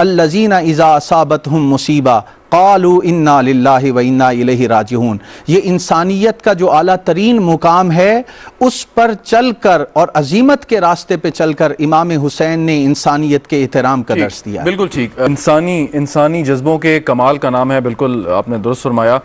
الذین اذا اصابتهم مصیبہ قالوا انا للہ و انا الیہ راجعون. یہ انسانیت کا جو اعلیٰ ترین مقام ہے اس پر چل کر اور عظیمت کے راستے پہ چل کر امام حسین نے انسانیت کے احترام کا درس دیا. بالکل ٹھیک. انسانی جذبوں کے کمال کا نام ہے. بالکل آپ نے درست فرمایا.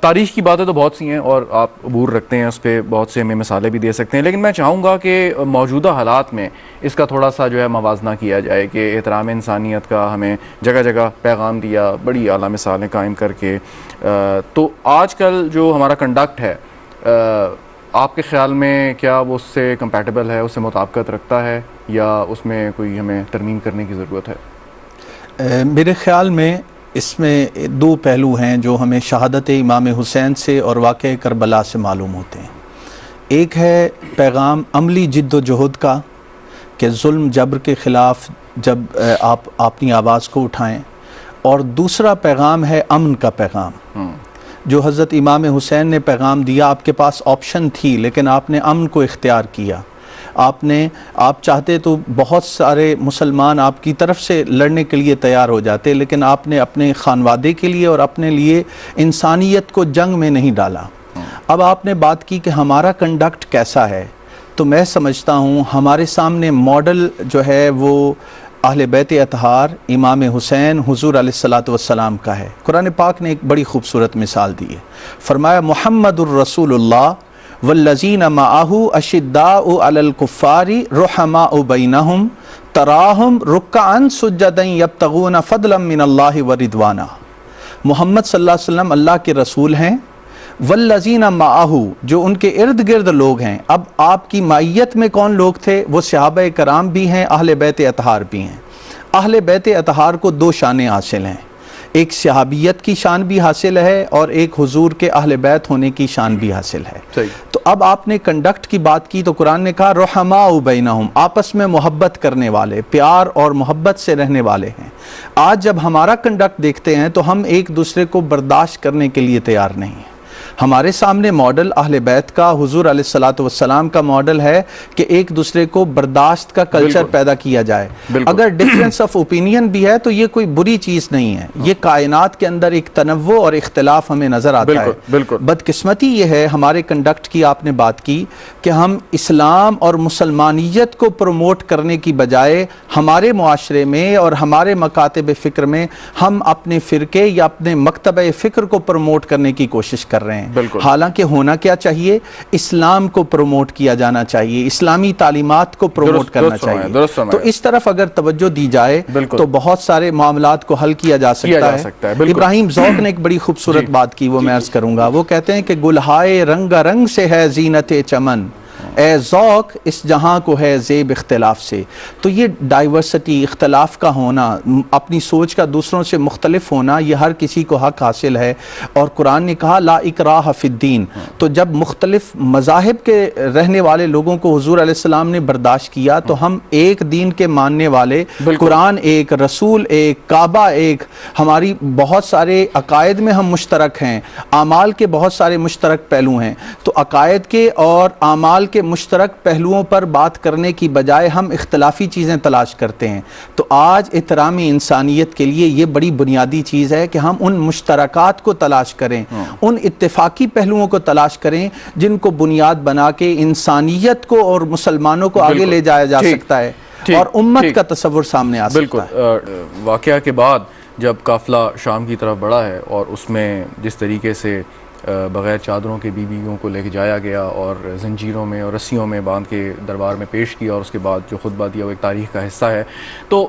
تاریخ کی باتیں تو بہت سی ہیں اور آپ عبور رکھتے ہیں اس پہ, بہت سے ہمیں مثالیں بھی دے سکتے ہیں, لیکن میں چاہوں گا کہ موجودہ حالات میں اس کا تھوڑا سا جو ہے موازنہ کیا جائے کہ احترام انسانیت کا ہمیں جگہ جگہ پیغام دیا, بڑی اعلیٰ مثالیں قائم کر کے. تو آج کل جو ہمارا کنڈکٹ ہے آپ کے خیال میں کیا وہ اس سے کمپیٹیبل ہے, اس سے مطابقت رکھتا ہے, یا اس میں کوئی ہمیں ترمیم کرنے کی ضرورت ہے؟ میرے خیال میں اس میں دو پہلو ہیں جو ہمیں شہادت امام حسین سے اور واقعہ کربلا سے معلوم ہوتے ہیں. ایک ہے پیغام عملی جد و جہد کا کہ ظلم جبر کے خلاف جب آپ اپنی آواز کو اٹھائیں, اور دوسرا پیغام ہے امن کا پیغام جو حضرت امام حسین نے پیغام دیا. آپ کے پاس آپشن تھی لیکن آپ نے امن کو اختیار کیا. آپ چاہتے تو بہت سارے مسلمان آپ کی طرف سے لڑنے کے لیے تیار ہو جاتے, لیکن آپ نے اپنے خانوادے کے لیے اور اپنے لیے انسانیت کو جنگ میں نہیں ڈالا. اب آپ نے بات کی کہ ہمارا کنڈکٹ کیسا ہے, تو میں سمجھتا ہوں ہمارے سامنے ماڈل جو ہے وہ اہل بیت اطہار امام حسین حضور علیہ الصلوۃ والسلام کا ہے. قرآن پاک نے ایک بڑی خوبصورت مثال دی ہے. فرمایا محمد الرسول اللہ والذین معہ اشداء علی الکفار رحماء بینہم تراہم رکعا سجدا یبتغون فضلا من اللہ ورضوانا. محمد صلی اللہ علیہ وسلم اللہ کے رسول ہیں. والذین معہ جو ان کے ارد گرد لوگ ہیں. اب آپ کی معیت میں کون لوگ تھے؟ وہ صحابہ کرام بھی ہیں, اہل بیت اطہار بھی ہیں. اہل بیت اطہار کو دو شانیں حاصل ہیں, ایک صحابیت کی شان بھی حاصل ہے اور ایک حضور کے اہل بیت ہونے کی شان بھی حاصل ہے. تو اب آپ نے کنڈکٹ کی بات کی تو قرآن نے کہا رحماء بینہم, آپس میں محبت کرنے والے, پیار اور محبت سے رہنے والے ہیں. آج جب ہمارا کنڈکٹ دیکھتے ہیں تو ہم ایک دوسرے کو برداشت کرنے کے لیے تیار نہیں ہیں. ہمارے سامنے ماڈل اہل بیت کا, حضور علیہ الصلوۃ والسلام کا ماڈل ہے کہ ایک دوسرے کو برداشت کا کلچر پیدا کیا جائے. اگر ڈفرینس آف اوپینین بھی ہے تو یہ کوئی بری چیز نہیں ہے. یہ کائنات کے اندر ایک تنوع اور اختلاف ہمیں نظر آتا ہے. بدقسمتی یہ ہے ہمارے کنڈکٹ کی آپ نے بات کی کہ ہم اسلام اور مسلمانیت کو پروموٹ کرنے کی بجائے ہمارے معاشرے میں اور ہمارے مکاتب فکر میں ہم اپنے فرقے یا اپنے مکتبہ فکر کو پروموٹ کرنے کی کوشش کر رہے ہیں. حالانکہ ہونا کیا چاہیے؟ اسلام کو پروموٹ کیا جانا چاہیے, اسلامی تعلیمات کو پروموٹ کرنا چاہیے. تو اس طرف اگر توجہ دی جائے تو بہت سارے معاملات کو حل کیا جا سکتا ہے. ابراہیم ذوق نے ایک بڑی خوبصورت بات کی, وہ میں عرض کروں گا. وہ کہتے ہیں کہ گلہائے رنگ رنگ سے ہے زینت چمن, اے ذوق اس جہاں کو ہے زیب اختلاف سے. تو یہ ڈائیورسٹی, اختلاف کا ہونا, اپنی سوچ کا دوسروں سے مختلف ہونا, یہ ہر کسی کو حق حاصل ہے. اور قرآن نے کہا لا اکراہ فی الدین. تو جب مختلف مذاہب کے رہنے والے لوگوں کو حضور علیہ السلام نے برداشت کیا تو ہم ایک دین کے ماننے والے, قرآن ایک, رسول ایک, کعبہ ایک, ہماری بہت سارے عقائد میں ہم مشترک ہیں, اعمال کے بہت سارے مشترک پہلو ہیں. تو عقائد کے اور اعمال کے مشترک پہلوؤں پر بات کرنے کی بجائے ہم اختلافی چیزیں تلاش کرتے ہیں. تو آج احترام انسانیت کے لیے یہ بڑی بنیادی چیز ہے کہ ہم ان مشترکات کو تلاش کریں, ان اتفاقی پہلوؤں کو تلاش کریں جن کو بنیاد بنا کے انسانیت کو اور مسلمانوں کو آگے لے جایا جا سکتا ہے اور امت کا تصور سامنے آ سکتا ہے. واقعہ کے بعد جب قافلہ شام کی طرف بڑھا ہے اور اس میں جس طریقے سے بغیر چادروں کے بیویوں کو لے کے جایا گیا اور زنجیروں میں اور رسیوں میں باندھ کے دربار میں پیش کیا اور اس کے بعد جو خطبہ دیا وہ ایک تاریخ کا حصہ ہے. تو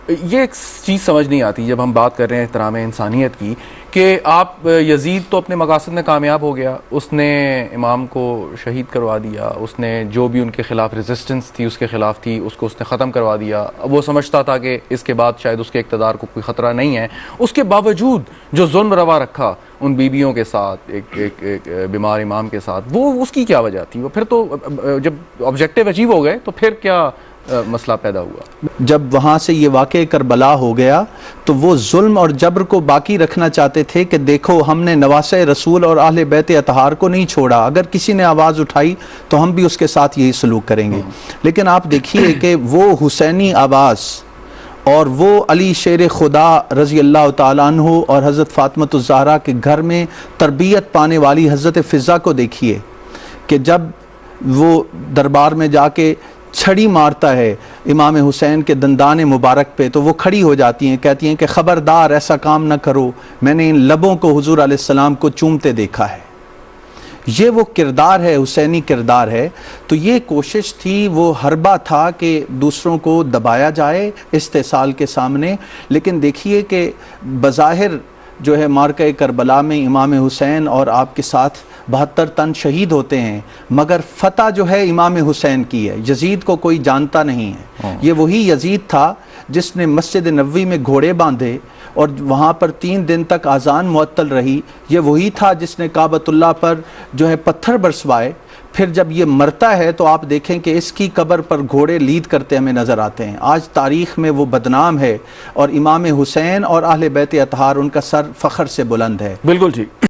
یہ ایک چیز سمجھ نہیں آتی جب ہم بات کر رہے ہیں احترام انسانیت کی کہ آپ یزید تو اپنے مقاصد میں کامیاب ہو گیا, اس نے امام کو شہید کروا دیا, اس نے جو بھی ان کے خلاف ریزسٹنس تھی اس کے خلاف تھی اس کو اس نے ختم کروا دیا. وہ سمجھتا تھا کہ اس کے بعد شاید اس کے اقتدار کو کوئی خطرہ نہیں ہے. اس کے باوجود جو ظلم روا رکھا ان بیویوں کے ساتھ, ایک بیمار امام کے ساتھ, وہ اس کی کیا وجہ تھی؟ وہ پھر تو جب آبجیکٹیو اچیو ہو گئے تو پھر کیا مسئلہ پیدا ہوا؟ جب وہاں سے یہ واقعہ کربلا ہو گیا تو وہ ظلم اور جبر کو باقی رکھنا چاہتے تھے کہ دیکھو ہم نے نواسۂ رسول اور اہل بیت اطہار کو نہیں چھوڑا، اگر کسی نے آواز اٹھائی تو ہم بھی اس کے ساتھ یہی سلوک کریں گے۔ لیکن آپ دیکھیے کہ وہ حسینی آواز اور وہ علی شیر خدا رضی اللہ تعالیٰ عنہ اور حضرت فاطمۃ الزہرا کے گھر میں تربیت پانے والی حضرت فضا کو دیکھیے کہ جب وہ دربار میں جا کے چھڑی مارتا ہے امام حسین کے دندان مبارک پہ تو وہ کھڑی ہو جاتی ہیں، کہتی ہیں کہ خبردار ایسا کام نہ کرو، میں نے ان لبوں کو حضور علیہ السلام کو چومتے دیکھا ہے۔ یہ وہ کردار ہے، حسینی کردار ہے۔ تو یہ کوشش تھی، وہ حربہ تھا کہ دوسروں کو دبایا جائے استحصال کے سامنے۔ لیکن دیکھیے کہ بظاہر جو ہے مارکہ کربلا میں امام حسین اور آپ کے ساتھ 72 تن شہید ہوتے ہیں، مگر فتح جو ہے امام حسین کی ہے، یزید کو کوئی جانتا نہیں ہے۔ یہ وہی یزید تھا جس نے مسجد نبوی میں گھوڑے باندھے اور وہاں پر 3 دن تک اذان معطل رہی۔ یہ وہی تھا جس نے کعبۃ اللہ پر جو ہے پتھر برسوائے۔ پھر جب یہ مرتا ہے تو آپ دیکھیں کہ اس کی قبر پر گھوڑے لید کرتے ہمیں نظر آتے ہیں۔ آج تاریخ میں وہ بدنام ہے اور امام حسین اور اہل بیت اطہار ان کا سر فخر سے بلند ہے۔ بالکل ٹھیک۔